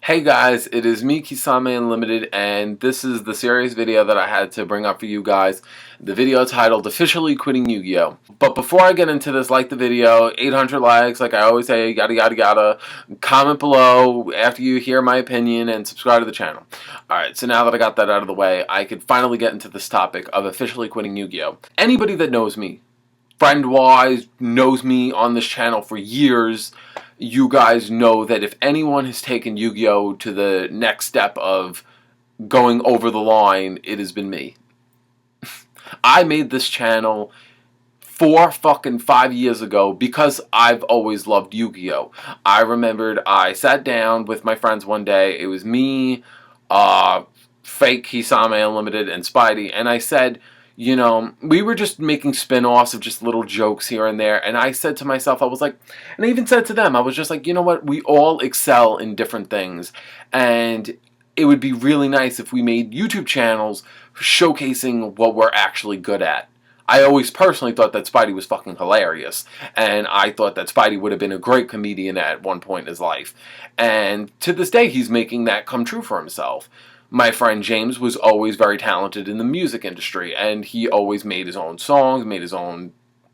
Hey guys, it is me, Kisame Unlimited, and this is the serious video that I had to bring up for you guys. The video titled, Officially Quitting Yu-Gi-Oh! But before I get into this, like the video, 800 likes, like I always say, yada yada yada. Comment below after you hear my opinion, and subscribe to the channel. Alright, so now that I got that out of the way, I could finally get into this topic of officially quitting Yu-Gi-Oh! Anybody that knows me, friend-wise, knows me on this channel for years, you guys know that if anyone has taken Yu-Gi-Oh! To the next step of going over the line, it has been me. I made this channel 5 years ago because I've always loved Yu-Gi-Oh! I remembered I sat down with my friends one day. It was me, fake Kisame Unlimited, and Spidey, and I said, you know, we were just making spin-offs of just little jokes here and there, and I said to myself, I was like, and I even said to them, I was just like, you know what, we all excel in different things, and it would be really nice if we made YouTube channels showcasing what we're actually good at. I always personally thought that Spidey was fucking hilarious, and I thought that Spidey would have been a great comedian at one point in his life, and to this day he's making that come true for himself. My friend James was always very talented in the music industry, and he always made his own songs, made his own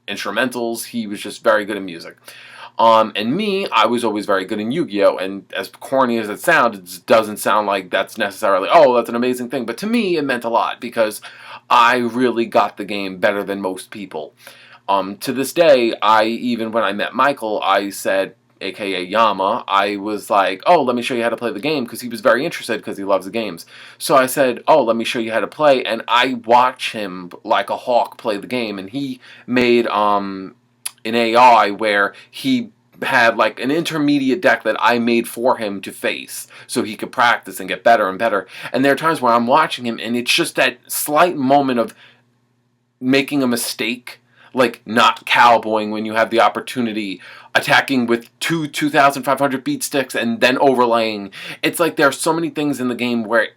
instrumentals. He was just very good at music. And me, I was always very good in Yu-Gi-Oh! And as corny as it sounds, it doesn't sound like that's necessarily, oh, that's an amazing thing. But to me, it meant a lot because I really got the game better than most people. To this day, even when I met Michael, I said, aka Yama, I was like, oh, let me show you how to play the game, because he was very interested because he loves the games. So I said, oh, let me show you how to play, and I watch him like a hawk play the game, and he made an AI where he had like an intermediate deck that I made for him to face so he could practice and get better and better. And there are times where I'm watching him and it's just that slight moment of making a mistake, like not cowboying when you have the opportunity, attacking with 2,500 beat sticks and then overlaying. It's like there are so many things in the game where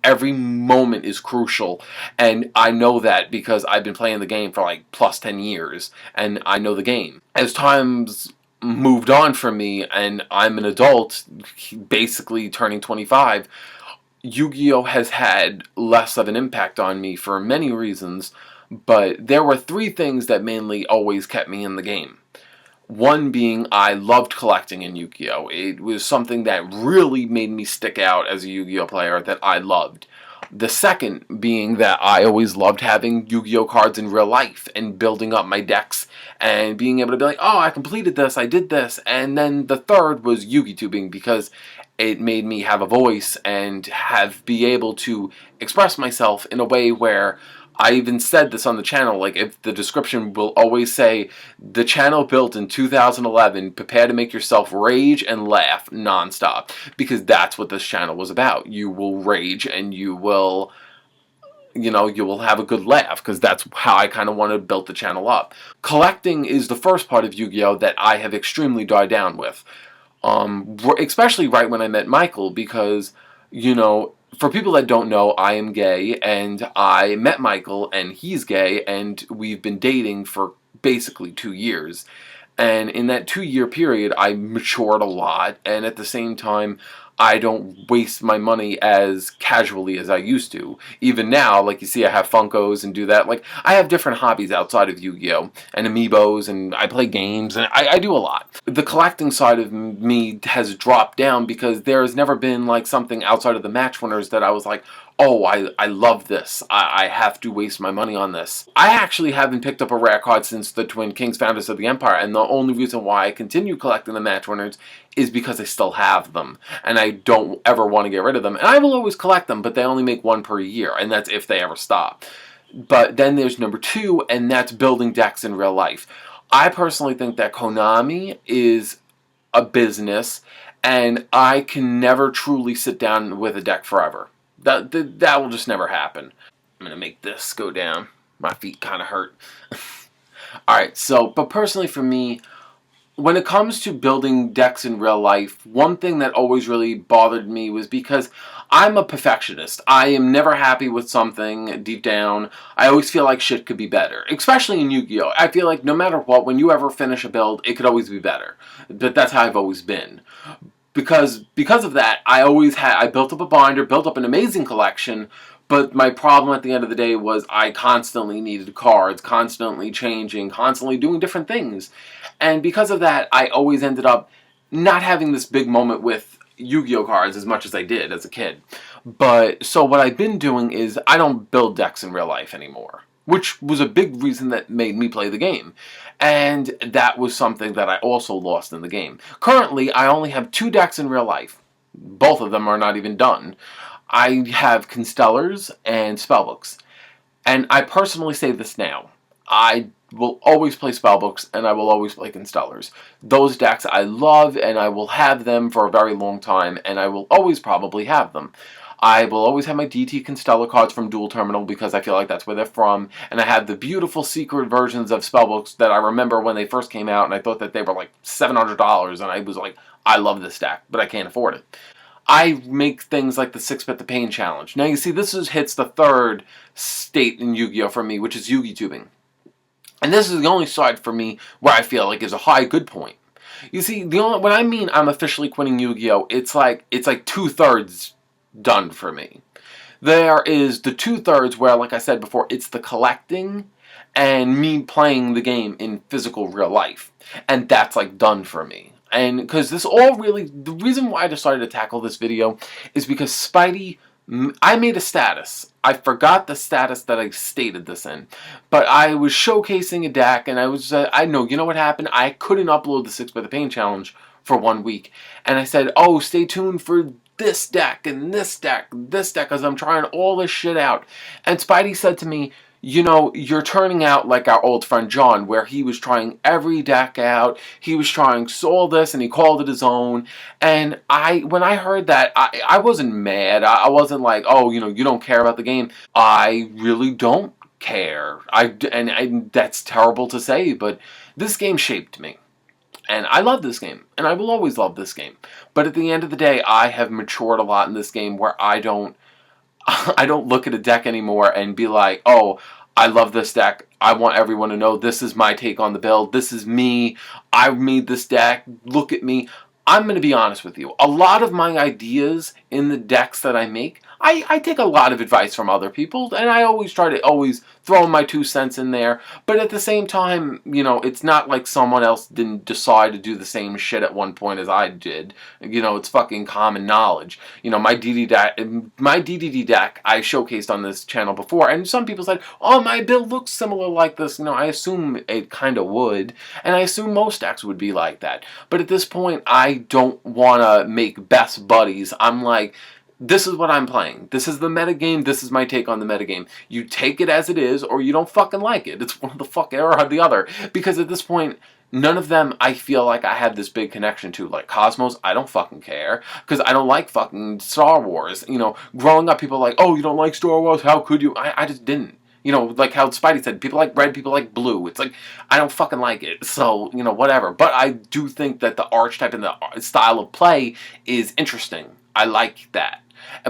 every moment is crucial, and I know that because I've been playing the game for like plus 10 years, and I know the game. As time's moved on for me, and I'm an adult, basically turning 25, Yu-Gi-Oh! Has had less of an impact on me for many reasons. But there were three things that mainly always kept me in the game. One being I loved collecting in Yu-Gi-Oh! It was something that really made me stick out as a Yu-Gi-Oh! Player that I loved. The second being that I always loved having Yu-Gi-Oh! Cards in real life and building up my decks and being able to be like, oh, I completed this, I did this. And then the third was Yu-Gi-Tubing, because it made me have a voice and be able to express myself in a way where I even said this on the channel, like if the description will always say, the channel built in 2011, prepare to make yourself rage and laugh nonstop, because that's what this channel was about. You will rage and you will, you know, you will have a good laugh, because that's how I kind of wanted to build the channel up. Collecting is the first part of Yu-Gi-Oh! That I have extremely died down with. Especially right when I met Michael, because, you know, for people that don't know, I am gay, and I met Michael, and he's gay, and we've been dating for basically 2 years. And in that 2-year period, I matured a lot, and at the same time, I don't waste my money as casually as I used to. Even now, like you see, I have Funkos and do that. Like, I have different hobbies outside of Yu-Gi-Oh! And Amiibos, and I play games, and I do a lot. The collecting side of me has dropped down because there has never been, like, something outside of the match winners that I was like, oh, I love this. I have to waste my money on this. I actually haven't picked up a rare card since the Twin Kings, Founders of the Empire, and the only reason why I continue collecting the match winners is because I still have them, and I don't ever want to get rid of them. And I will always collect them, but they only make one per year, and that's if they ever stop. But then there's number two, and that's building decks in real life. I personally think that Konami is a business, and I can never truly sit down with a deck forever. That will just never happen. I'm going to make this go down. My feet kind of hurt. Alright, so, but personally for me, when it comes to building decks in real life, one thing that always really bothered me was because I'm a perfectionist. I am never happy with something deep down. I always feel like shit could be better, especially in Yu-Gi-Oh! I feel like no matter what, when you ever finish a build, it could always be better. But that's how I've always been. because of that, I built up a binder, built up an amazing collection. But my problem at the end of the day was I constantly needed cards, constantly changing, constantly doing different things. And because of that, I always ended up not having this big moment with Yu-Gi-Oh cards as much as I did as a kid. But so what I've been doing is I don't build decks in real life anymore, which was a big reason that made me play the game. And that was something that I also lost in the game. Currently, I only have 2 decks in real life. Both of them are not even done. I have Constellars and Spellbooks. And I personally say this now. I will always play Spellbooks and I will always play Constellars. Those decks I love and I will have them for a very long time and I will always probably have them. I will always have my DT Constellar cards from Dual Terminal because I feel like that's where they're from. And I have the beautiful secret versions of Spellbooks that I remember when they first came out and I thought that they were like $700 and I was like, I love this deck, but I can't afford it. I make things like the 6-Bit the Pain Challenge. Now you see hits the 3rd state in Yu-Gi-Oh for me, which is Yu-Gi tubing. And this is the only side for me where I feel like is a high good point. You see, when I mean I'm officially quitting Yu-Gi-Oh, it's like 2/3 done for me. There is the 2/3 where, like I said before, it's the collecting and me playing the game in physical real life. And that's like done for me. And because the reason why I decided to tackle this video is because Spidey, I made a status. I forgot the status that I stated this in. But I was showcasing a deck and I know, you know what happened? I couldn't upload the 6-Bit the Pain Challenge for 1 week. And I said, oh, stay tuned for this deck and this deck, because I'm trying all this shit out. And Spidey said to me, you know, you're turning out like our old friend John, where he was trying every deck out. He was trying all this, and he called it his own. And when I heard that, I wasn't mad. I wasn't like, oh, you know, you don't care about the game. I really don't care. And that's terrible to say, but this game shaped me. And I love this game, and I will always love this game. But at the end of the day, I have matured a lot in this game where I don't look at a deck anymore and be like, oh, I love this deck. I want everyone to know this is my take on the build. This is me. I made this deck. Look at me. I'm going to be honest with you. A lot of my ideas in the decks that I make, I take a lot of advice from other people, and I always try to throw my 2 cents in there. But at the same time, you know, it's not like someone else didn't decide to do the same shit at one point as I did. You know, it's fucking common knowledge. You know, my DDD deck I showcased on this channel before, and some people said, oh, my build looks similar like this. You know, I assume it kind of would, and I assume most decks would be like that. But at this point, I don't want to make best buddies. I'm like, this is what I'm playing. This is the metagame. This is my take on the metagame. You take it as it is, or you don't fucking like it. It's one of the fucking or the other. Because at this point, none of them I feel like I have this big connection to. Like Cosmos, I don't fucking care. Because I don't like fucking Star Wars. You know, growing up, people are like, oh, you don't like Star Wars? How could you? I just didn't. You know, like how Spidey said, people like red, people like blue. It's like, I don't fucking like it. So, you know, whatever. But I do think that the archetype and the style of play is interesting. I like that.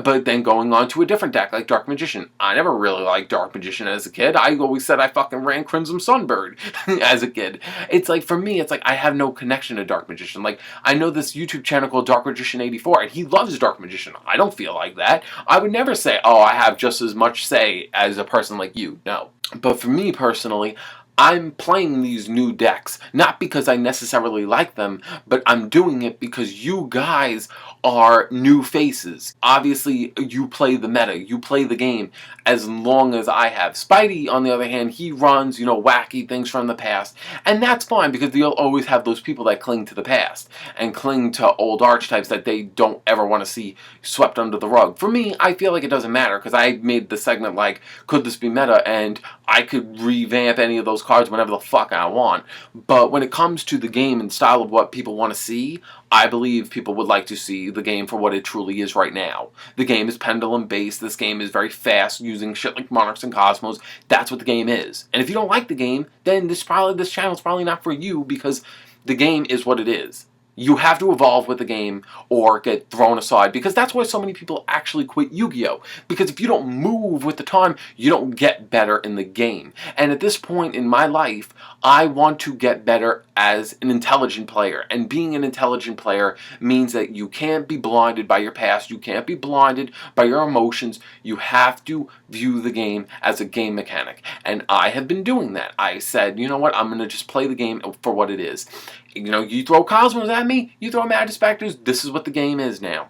But then going on to a different deck like Dark Magician. I never really liked Dark Magician as a kid. I always said I fucking ran Crimson Sunbird as a kid. It's like, for me, it's like I have no connection to Dark Magician. Like, I know this YouTube channel called Dark Magician 84, and he loves Dark Magician. I don't feel like that. I would never say, oh, I have just as much say as a person like you. No. But for me personally, I'm playing these new decks, not because I necessarily like them, but I'm doing it because you guys are new faces. Obviously, you play the meta, you play the game as long as I have. Spidey, on the other hand, he runs, you know, wacky things from the past, and that's fine because you'll always have those people that cling to the past and cling to old archetypes that they don't ever want to see swept under the rug. For me, I feel like it doesn't matter because I made the segment like, could this be meta? And I could revamp any of those cards whenever the fuck I want. But when it comes to the game and style of what people want to see, I believe people would like to see the game for what it truly is right now. The game is pendulum based. This game is very fast using shit like Monarchs and Cosmos. That's what the game is. And if you don't like the game, then this channel is probably not for you because the game is what it is. You have to evolve with the game or get thrown aside, because that's why so many people actually quit Yu-Gi-Oh! Because if you don't move with the time, you don't get better in the game. And at this point in my life, I want to get better as an intelligent player. And being an intelligent player means that you can't be blinded by your past, you can't be blinded by your emotions. You have to view the game as a game mechanic. And I have been doing that. I said, you know what, I'm going to just play the game for what it is. You know, you throw Cosmos at me, you throw Magic Specters, this is what the game is now.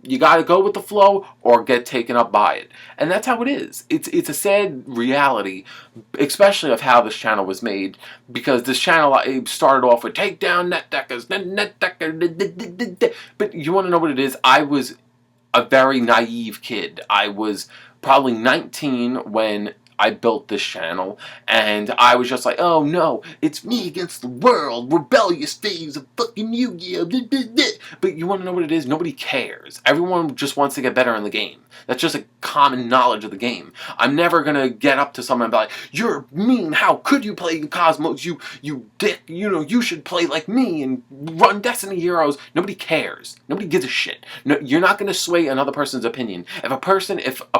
You got to go with the flow or get taken up by it. And that's how it is. It's a sad reality, especially of how this channel was made, because this channel started off with take down net deckers, net decker, but you want to know what it is? I was a very naive kid. I was probably 19 when I built this channel, and I was just like, oh no, it's me against the world, rebellious phase of fucking Yu-Gi-Oh! But you want to know what it is? Nobody cares. Everyone just wants to get better in the game. That's just a common knowledge of the game. I'm never going to get up to someone and be like, you're mean, how could you play Cosmos, you dick, you know, you should play like me and run Destiny Heroes. Nobody cares. Nobody gives a shit. No, you're not going to sway another person's opinion. If a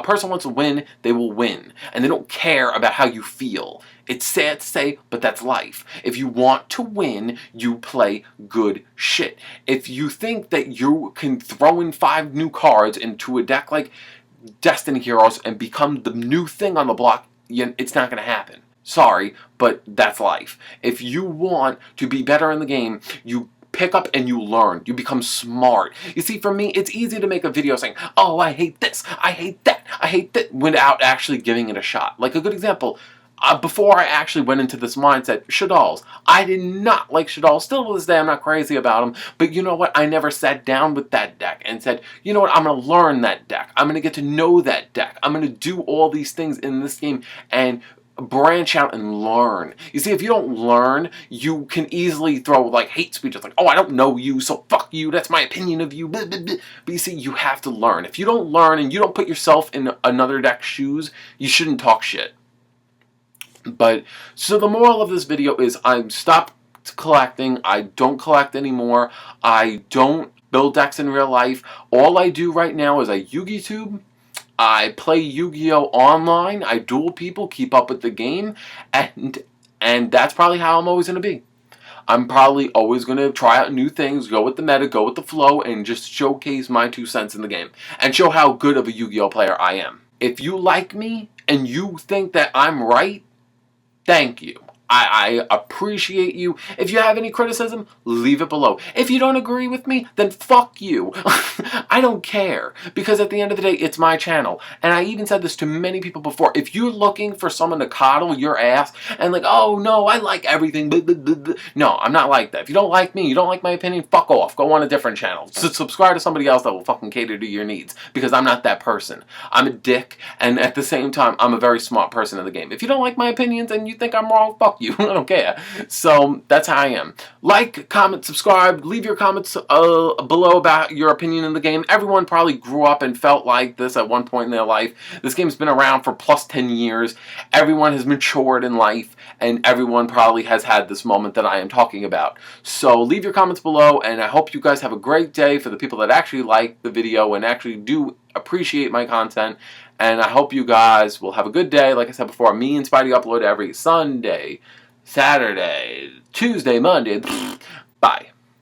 person wants to win, they will win. And they don't care about how you feel. It's sad to say, but that's life. If you want to win, you play good shit. If you think that you can throw in 5 new cards into a deck like Destiny Heroes and become the new thing on the block, it's not going to happen. Sorry, but that's life. If you want to be better in the game, you pick up and you learn. You become smart. You see, for me, it's easy to make a video saying, oh, I hate this, I hate that, I hate that, without actually giving it a shot. Like a good example, before I actually went into this mindset, Shaddolls. I did not like Shaddolls. Still to this day, I'm not crazy about them. But you know what? I never sat down with that deck and said, you know what? I'm going to learn that deck. I'm going to get to know that deck. I'm going to do all these things in this game and branch out and learn. You see, if you don't learn, you can easily throw like hate speeches like, oh, I don't know you, so fuck you, that's my opinion of you, blah, blah, blah. But you see, you have to learn. If you don't learn and you don't put yourself in another deck's shoes, you shouldn't talk shit. But, so the moral of this video is I stopped collecting. I don't collect anymore. I don't build decks in real life. All I do right now is I Yu-Gi-Tube. I play Yu-Gi-Oh! Online. I duel people, keep up with the game, and that's probably how I'm always going to be. I'm probably always going to try out new things, go with the meta, go with the flow, and just showcase my 2 cents in the game, and show how good of a Yu-Gi-Oh! Player I am. If you like me, and you think that I'm right, thank you. I appreciate you. If you have any criticism, leave it below. If you don't agree with me, then fuck you. I don't care. Because at the end of the day, it's my channel. And I even said this to many people before. If you're looking for someone to coddle your ass and like, oh no, I like everything. Blah, blah, blah, blah. No, I'm not like that. If you don't like me, you don't like my opinion, fuck off. Go on a different channel. Subscribe to somebody else that will fucking cater to your needs. Because I'm not that person. I'm a dick. And at the same time, I'm a very smart person in the game. If you don't like my opinions and you think I'm wrong, fuck you. I don't care. So that's how I am. Like, comment, subscribe, leave your comments below about your opinion in the game. Everyone probably grew up and felt like this at one point in their life. This game's been around for plus 10 years. Everyone has matured in life, and everyone probably has had this moment that I am talking about. So leave your comments below, and I hope you guys have a great day. For the people that actually like the video and actually do appreciate my content, and I hope you guys will have a good day. Like I said before, me and Spidey upload every Sunday, Saturday, Tuesday, Monday. Bye.